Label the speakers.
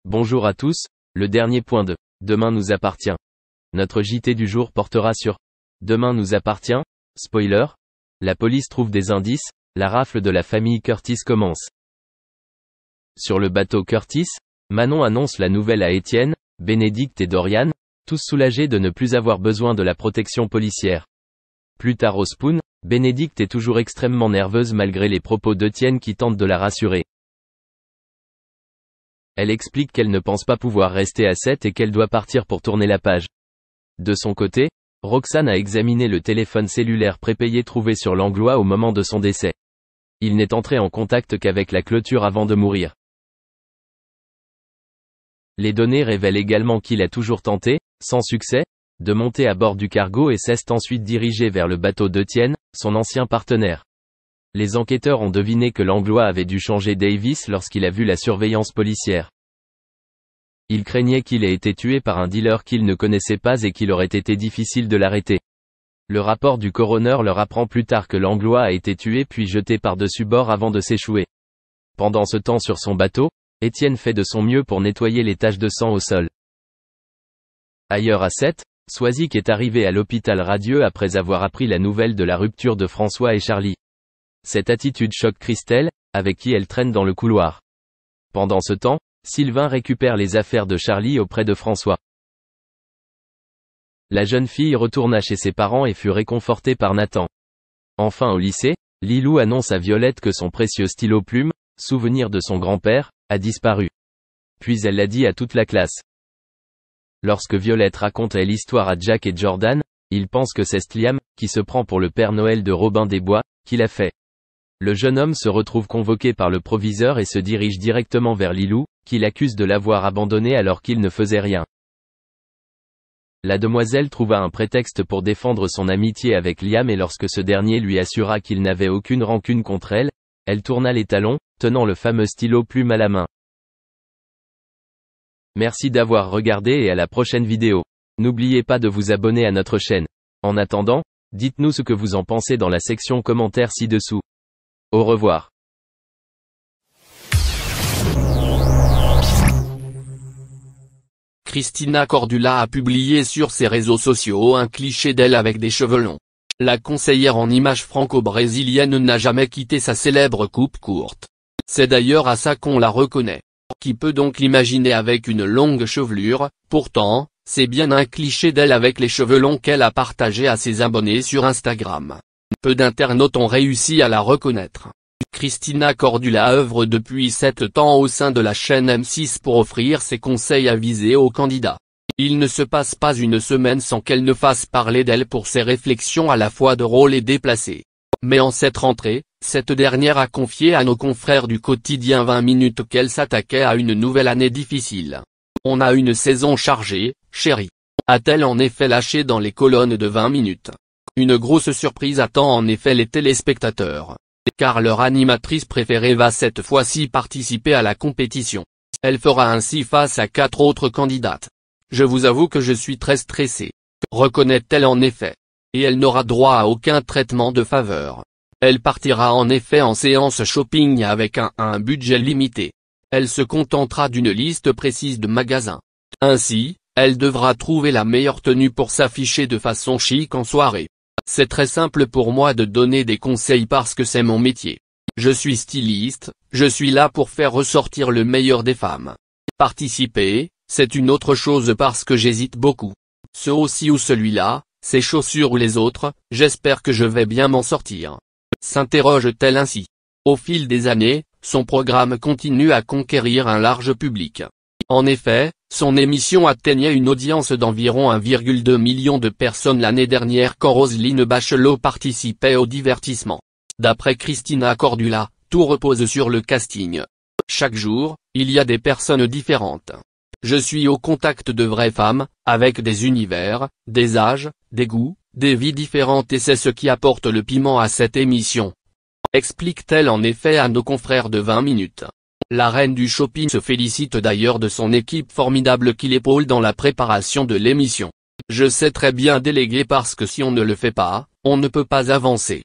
Speaker 1: Bonjour à tous, le dernier point de Demain nous appartient. Notre JT du jour portera sur Demain nous appartient. Spoiler. La police trouve des indices, la rafle de la famille Curtis commence. Sur le bateau Curtis, Manon annonce la nouvelle à Étienne, Bénédicte et Dorian, tous soulagés de ne plus avoir besoin de la protection policière. Plus tard au Spoon, Bénédicte est toujours extrêmement nerveuse malgré les propos d'Étienne qui tentent de la rassurer. Elle explique qu'elle ne pense pas pouvoir rester à 7 et qu'elle doit partir pour tourner la page. De son côté, Roxane a examiné le téléphone cellulaire prépayé trouvé sur Langlois au moment de son décès. Il n'est entré en contact qu'avec la clôture avant de mourir. Les données révèlent également qu'il a toujours tenté, sans succès, de monter à bord du cargo et s'est ensuite dirigé vers le bateau d'Étienne, son ancien partenaire. Les enquêteurs ont deviné que Langlois avait dû changer Davis lorsqu'il a vu la surveillance policière. Il craignait qu'il ait été tué par un dealer qu'il ne connaissait pas et qu'il aurait été difficile de l'arrêter. Le rapport du coroner leur apprend plus tard que Langlois a été tué puis jeté par-dessus bord avant de s'échouer. Pendant ce temps sur son bateau, Étienne fait de son mieux pour nettoyer les taches de sang au sol. Ailleurs à 7, Swazik est arrivé à l'hôpital radieux après avoir appris la nouvelle de la rupture de François et Charlie. Cette attitude choque Christelle, avec qui elle traîne dans le couloir. Pendant ce temps, Sylvain récupère les affaires de Charlie auprès de François. La jeune fille retourna chez ses parents et fut réconfortée par Nathan. Enfin au lycée, Lilou annonce à Violette que son précieux stylo-plume, souvenir de son grand-père, a disparu. Puis elle l'a dit à toute la classe. Lorsque Violette raconte l'histoire à Jack et Jordan, ils pensent que c'est Liam, qui se prend pour le Père Noël de Robin des Bois, qui l'a fait. Le jeune homme se retrouve convoqué par le proviseur et se dirige directement vers Lilou, qui l'accuse de l'avoir abandonné alors qu'il ne faisait rien. La demoiselle trouva un prétexte pour défendre son amitié avec Liam et lorsque ce dernier lui assura qu'il n'avait aucune rancune contre elle, elle tourna les talons, tenant le fameux stylo plume à la main. Merci d'avoir regardé et à la prochaine vidéo. N'oubliez pas de vous abonner à notre chaîne. En attendant, dites-nous ce que vous en pensez dans la section commentaires ci-dessous. Au revoir.
Speaker 2: Christina Cordula a publié sur ses réseaux sociaux un cliché d'elle avec des cheveux longs. La conseillère en images franco-brésilienne n'a jamais quitté sa célèbre coupe courte. C'est d'ailleurs à ça qu'on la reconnaît. Qui peut donc l'imaginer avec une longue chevelure? Pourtant, c'est bien un cliché d'elle avec les cheveux longs qu'elle a partagé à ses abonnés sur Instagram. Peu d'internautes ont réussi à la reconnaître. Christina Cordula œuvre depuis 7 ans au sein de la chaîne M6 pour offrir ses conseils avisés aux candidats. Il ne se passe pas une semaine sans qu'elle ne fasse parler d'elle pour ses réflexions à la fois drôles et déplacées. Mais en cette rentrée, cette dernière a confié à nos confrères du quotidien 20 minutes qu'elle s'attaquait à une nouvelle année difficile. On a une saison chargée, chérie. A-t-elle en effet lâché dans les colonnes de 20 minutes? Une grosse surprise attend en effet les téléspectateurs. Car leur animatrice préférée va cette fois-ci participer à la compétition. Elle fera ainsi face à 4 autres candidates. Je vous avoue que je suis très stressée. Reconnaît-elle en effet? Et elle n'aura droit à aucun traitement de faveur. Elle partira en effet en séance shopping avec un budget limité. Elle se contentera d'une liste précise de magasins. Ainsi, elle devra trouver la meilleure tenue pour s'afficher de façon chic en soirée. C'est très simple pour moi de donner des conseils parce que c'est mon métier. Je suis styliste, je suis là pour faire ressortir le meilleur des femmes. Participer, c'est une autre chose parce que j'hésite beaucoup. Ce aussi ou celui-là, ces chaussures ou les autres, j'espère que je vais bien m'en sortir. S'interroge-t-elle ainsi. Au fil des années, son programme continue à conquérir un large public. En effet, son émission atteignait une audience d'environ 1,2 million de personnes l'année dernière quand Roselyne Bachelot participait au divertissement. D'après Christina Cordula, tout repose sur le casting. Chaque jour, il y a des personnes différentes. Je suis au contact de vraies femmes, avec des univers, des âges, des goûts, des vies différentes et c'est ce qui apporte le piment à cette émission. Explique-t-elle en effet à nos confrères de 20 minutes. La reine du shopping se félicite d'ailleurs de son équipe formidable qui l'épaule dans la préparation de l'émission. Je sais très bien déléguer parce que si on ne le fait pas, on ne peut pas avancer.